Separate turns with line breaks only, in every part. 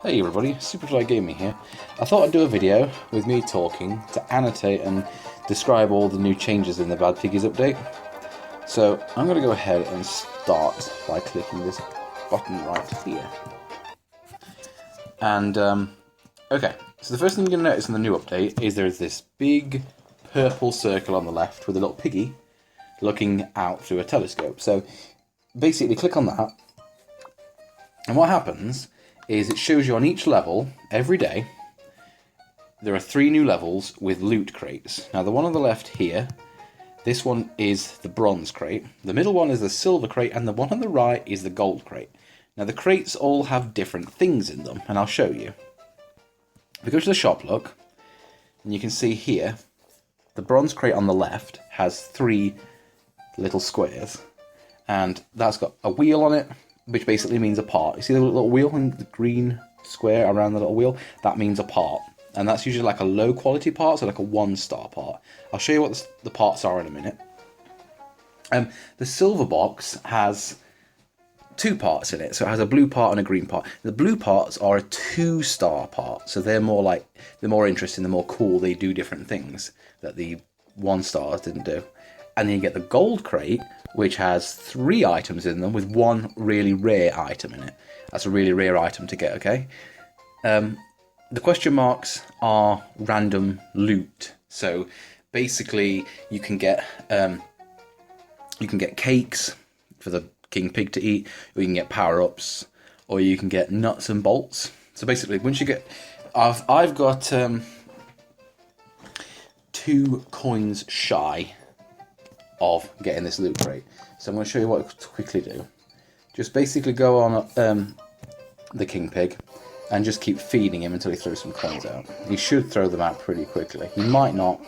Hey everybody, Superfly Gaming here. I thought I'd do a video with me talking to annotate and describe all the new changes in the Bad Piggies update. So I'm going to go ahead and start by clicking this button right here. And okay, so the first thing you're going to notice in the new update is there's this big purple circle on the left with a little piggy looking out through a telescope. So basically click on that, and what happens is it shows you on each level, every day, there are 3 new levels with loot crates. Now the one on the left here, this one is the bronze crate, the middle one is the silver crate, and the one on the right is the gold crate. Now the crates all have different things in them, and I'll show you. If we go to the shop look, and you can see here, the bronze crate on the left has 3 little squares, and that's got a wheel on it, which basically means a part. You see the little wheel and the green square around the little wheel? That means a part. And that's usually like a low quality part, so like a 1-star part. I'll show you what the parts are in a minute. The silver box has 2 parts in it. So it has a blue part and a green part. The blue parts are a 2-star part. So they're more interesting, they're more cool, they do different things that the 1-stars didn't do. And then you get the gold crate, which has 3 items in them with 1 really rare item in it. That's a really rare item to get, okay? The question marks are random loot. So basically you can get cakes for the king pig to eat, or you can get power-ups, or you can get nuts and bolts. So basically once you get... I've got 2 coins shy of getting this loot crate. So I'm going to show you what to quickly do. Just basically go on the king pig and just keep feeding him until he throws some coins out. He should throw them out pretty quickly. He might not,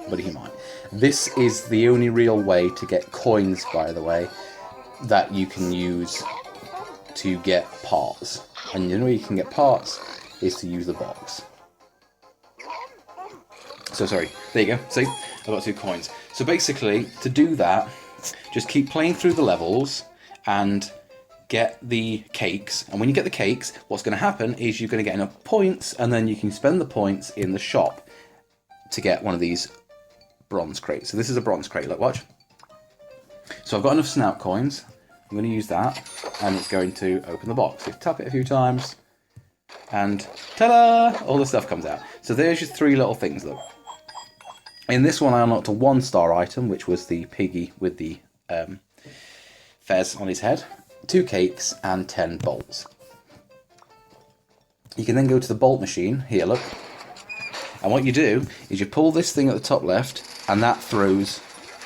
but he might. This is the only real way to get coins, by the way, that you can use to get parts. And the only way you can get parts is to use the box. So sorry, there you go, see, I've got 2 coins. So basically, to do that, just keep playing through the levels and get the cakes. And when you get the cakes, what's going to happen is you're going to get enough points, and then you can spend the points in the shop to get one of these bronze crates. So this is a bronze crate, look, watch. So I've got enough snout coins, I'm going to use that, and it's going to open the box. So tap it a few times, and ta-da! All the stuff comes out. So there's your 3 little things, look. In this one I unlocked a 1-star item, which was the piggy with the fez on his head, 2 cakes and 10 bolts. You can then go to the bolt machine, here look, and what you do is you pull this thing at the top left, and that throws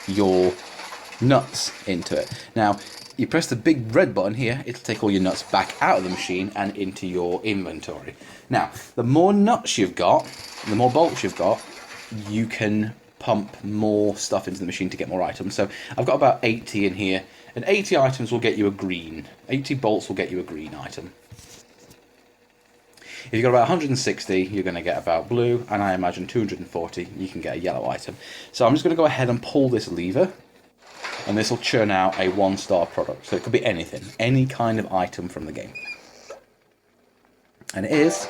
your nuts into it. Now, you press the big red button here, it'll take all your nuts back out of the machine and into your inventory. Now, the more nuts you've got, the more bolts you've got, you can pump more stuff into the machine to get more items. So I've got about 80 in here, and 80 items will get you a green. 80 bolts will get you a green item. If you've got about 160, you're going to get about blue, and I imagine 240, you can get a yellow item. So I'm just going to go ahead and pull this lever, and this will churn out a 1-star product. So it could be anything, any kind of item from the game. And it is...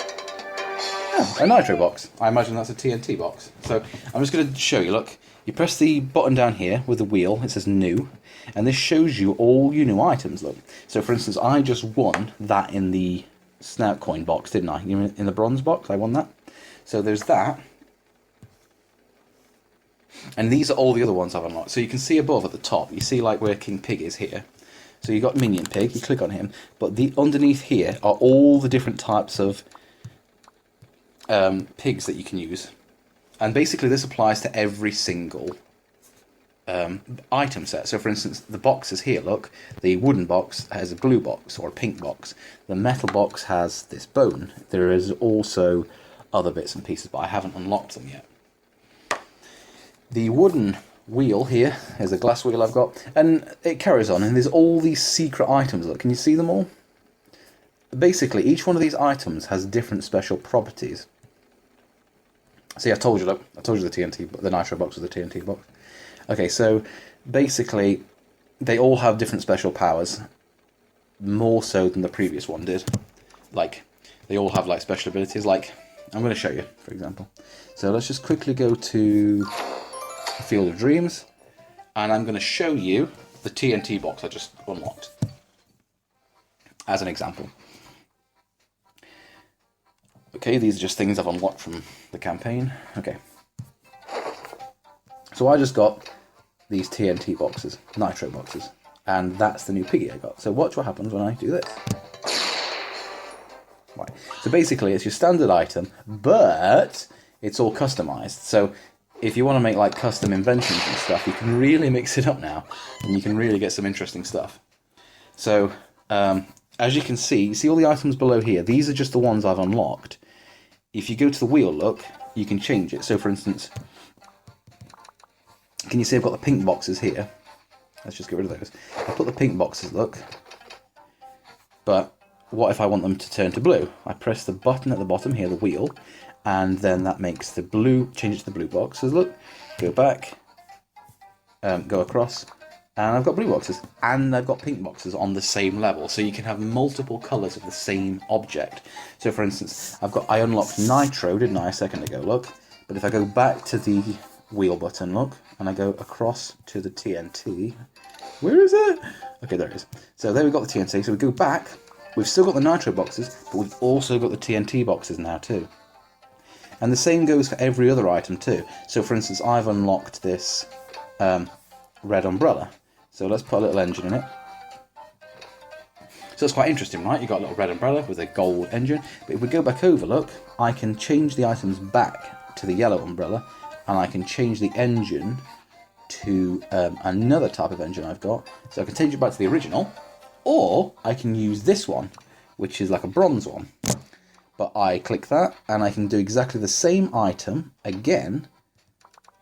oh, a nitro box. I imagine that's a TNT box. So I'm just going to show you, look. You press the button down here with the wheel, it says new, and this shows you all your new items, look. So for instance, I just won that in the snout coin box, didn't I? In the bronze box, I won that. So there's that. And these are all the other ones I've unlocked. So you can see above at the top, you see like where King Pig is here. So you've got Minion Pig, you click on him, but underneath here are all the different types of pigs that you can use, and basically this applies to every single item set. So for instance, the boxes here, look, the wooden box has a blue box or a pink box, the metal box has this bone. There is also other bits and pieces, but I haven't unlocked them yet. The wooden wheel here is a glass wheel I've got, and it carries on, and there's all these secret items. Look, can you see them all? Basically each one of these items has different special properties. See, I told you, look, I told you the nitro box was the TNT box. Okay, so basically they all have different special powers, more so than the previous one did. Like they all have like special abilities. Like, I'm going to show you, for example. So let's just quickly go to Field of Dreams, and I'm going to show you the TNT box I just unlocked as an example. Okay, these are just things I've unlocked from the campaign. Okay. So I just got these TNT boxes, nitro boxes, and that's the new piggy I got. So watch what happens when I do this. Right. So basically it's your standard item, but it's all customized. So if you want to make like custom inventions and stuff, you can really mix it up now, and you can really get some interesting stuff. So as you can see all the items below here, these are just the ones I've unlocked. If you go to the wheel, look, you can change it. So for instance, can you see I've got the pink boxes here? Let's just get rid of those. I put the pink boxes, look. But what if I want them to turn to blue? I press the button at the bottom here, the wheel, and then that makes the blue, change it to the blue boxes, look. Go back, go across, and I've got blue boxes. And I've got pink boxes on the same level, so you can have multiple colours of the same object. So for instance, I unlocked Nitro, didn't I, a second ago, look. But if I go back to the wheel button, look, and I go across to the TNT, where is it? Okay, there it is. So there we've got the TNT, so we go back, we've still got the Nitro boxes, but we've also got the TNT boxes now too. And the same goes for every other item too. So for instance, I've unlocked this red umbrella. So let's put a little engine in it. So it's quite interesting, right? You've got a little red umbrella with a gold engine. But if we go back over, look, I can change the items back to the yellow umbrella, and I can change the engine to another type of engine I've got. So I can change it back to the original, or I can use this one, which is like a bronze one. But I click that, and I can do exactly the same item again,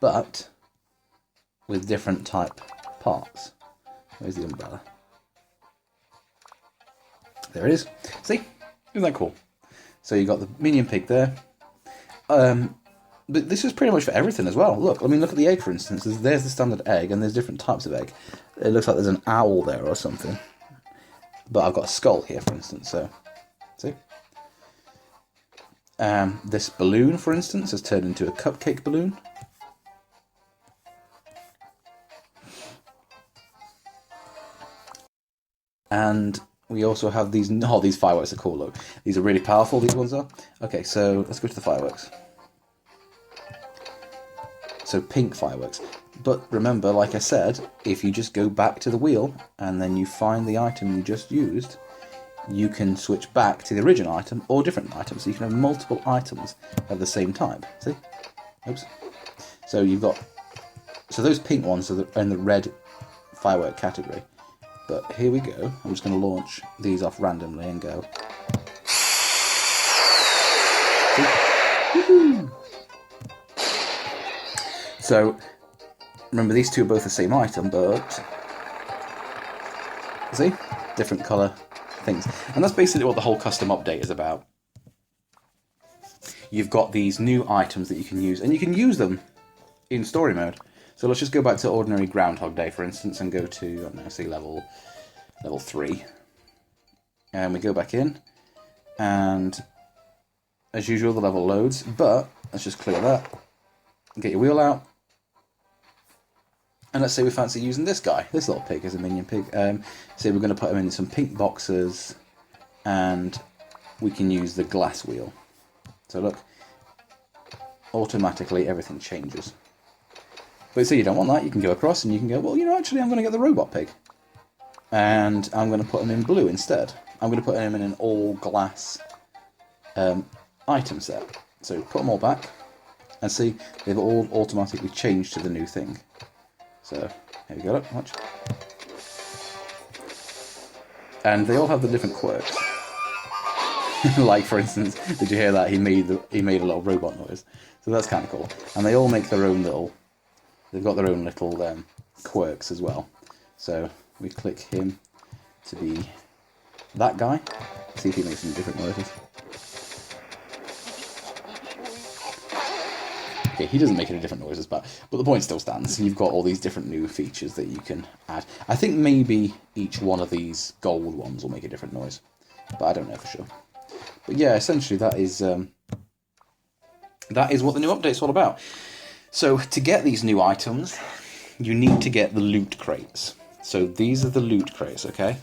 but with different type parts. Where's the umbrella? There it is. See? Isn't that cool? So you got the minion pig there. But this is pretty much for everything as well. Look, I mean, look at the egg, for instance. There's the standard egg, and there's different types of egg. It looks like there's an owl there or something. But I've got a skull here, for instance, so... See? This balloon, for instance, has turned into a cupcake balloon. And we also have these... Oh, these fireworks are cool, look. These are really powerful, these ones are. Okay, so let's go to the fireworks. So pink fireworks. But remember, like I said, if you just go back to the wheel and then you find the item you just used, you can switch back to the original item or different items. So you can have multiple items of the same type. See? Oops. So you've got... So those pink ones are in the red firework category. But here we go. I'm just going to launch these off randomly and go... See? Woohoo! So, remember these two are both the same item, but... See? Different colour things. And that's basically what the whole custom update is about. You've got these new items that you can use, and you can use them in story mode. So let's just go back to ordinary Groundhog Day, for instance, and go to, I don't know, say level 3. And we go back in, and as usual, the level loads, but let's just clear that. Get your wheel out. And let's say we fancy using this guy, this little pig as a minion pig. Say we're going to put him in some pink boxes, and we can use the glass wheel. So look, automatically everything changes. But say you don't want that, you can go across and you can go, well, you know, actually I'm going to get the robot pig. And I'm going to put him in blue instead. I'm going to put him in an all glass item set. So put them all back, and see, they've all automatically changed to the new thing. So, here we go, watch. And they all have the different quirks. Like, for instance, did you hear that? He made a little robot noise. So that's kind of cool. And they all make their own little... They've got their own little quirks as well. So, we click him to be that guy. See if he makes any different noises. Okay, he doesn't make any different noises, but the point still stands. You've got all these different new features that you can add. I think maybe each one of these gold ones will make a different noise, but I don't know for sure. But yeah, essentially that is what the new update's all about. So to get these new items, you need to get the loot crates. So these are the loot crates, okay?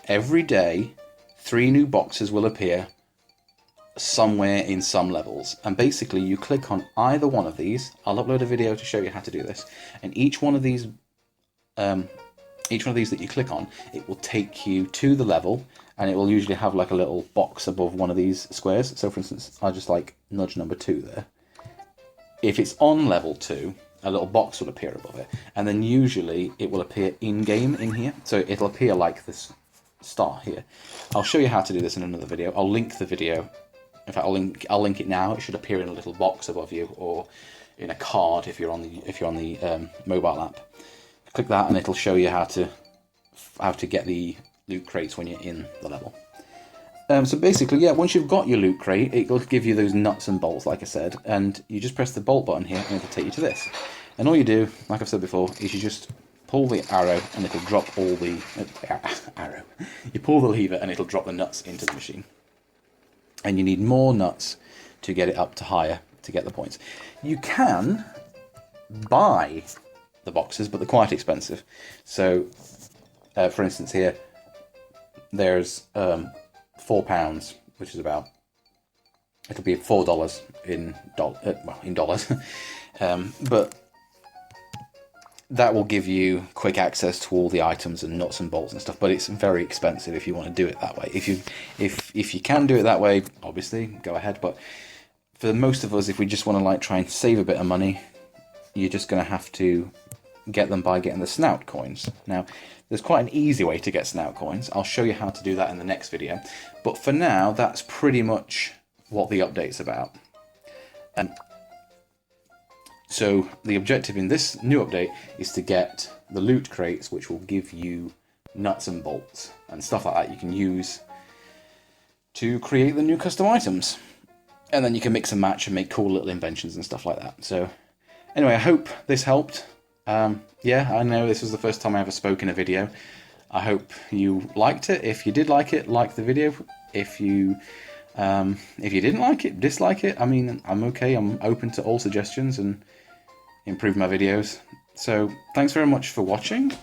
Every day, 3 new boxes will appear somewhere in some levels. And basically, you click on either one of these. I'll upload a video to show you how to do this. And each one of these that you click on, it will take you to the level, and it will usually have like a little box above one of these squares. So for instance, I'll just like nudge number 2 there. If it's on level 2, a little box will appear above it, and then usually it will appear in-game in here. So it'll appear like this star here. I'll show you how to do this in another video. I'll link the video. In fact, I'll link it now. It should appear in a little box above you, or in a card if you're on the mobile app. Click that, and it'll show you how to get the loot crates when you're in the level. So basically, yeah, once you've got your loot crate, it'll give you those nuts and bolts, like I said, and you just press the bolt button here, and it'll take you to this. And all you do, like I've said before, is you just pull the arrow, and it'll drop all the arrow. You pull the lever, and it'll drop the nuts into the machine. And you need more nuts to get it up to higher to get the points. You can buy the boxes, but they're quite expensive. So, for instance, here there's £4, which is about, it'll be $4 in dollars, but that will give you quick access to all the items and nuts and bolts and stuff. But it's very expensive if you want to do it that way. If you can do it that way, obviously go ahead. But for most of us, if we just want to like try and save a bit of money, you're just going to have to get them by getting the snout coins. Now, there's quite an easy way to get snout coins. I'll show you how to do that in the next video. But for now, that's pretty much what the update's about. So the objective in this new update is to get the loot crates, which will give you nuts and bolts and stuff like that you can use to create the new custom items. And then you can mix and match and make cool little inventions and stuff like that. So anyway, I hope this helped. Yeah, I know this was the first time I ever spoke in a video. I hope you liked it. If you did like it, like the video. If you didn't like it, dislike it, I mean, I'm okay. I'm open to all suggestions and improve my videos. So thanks very much for watching.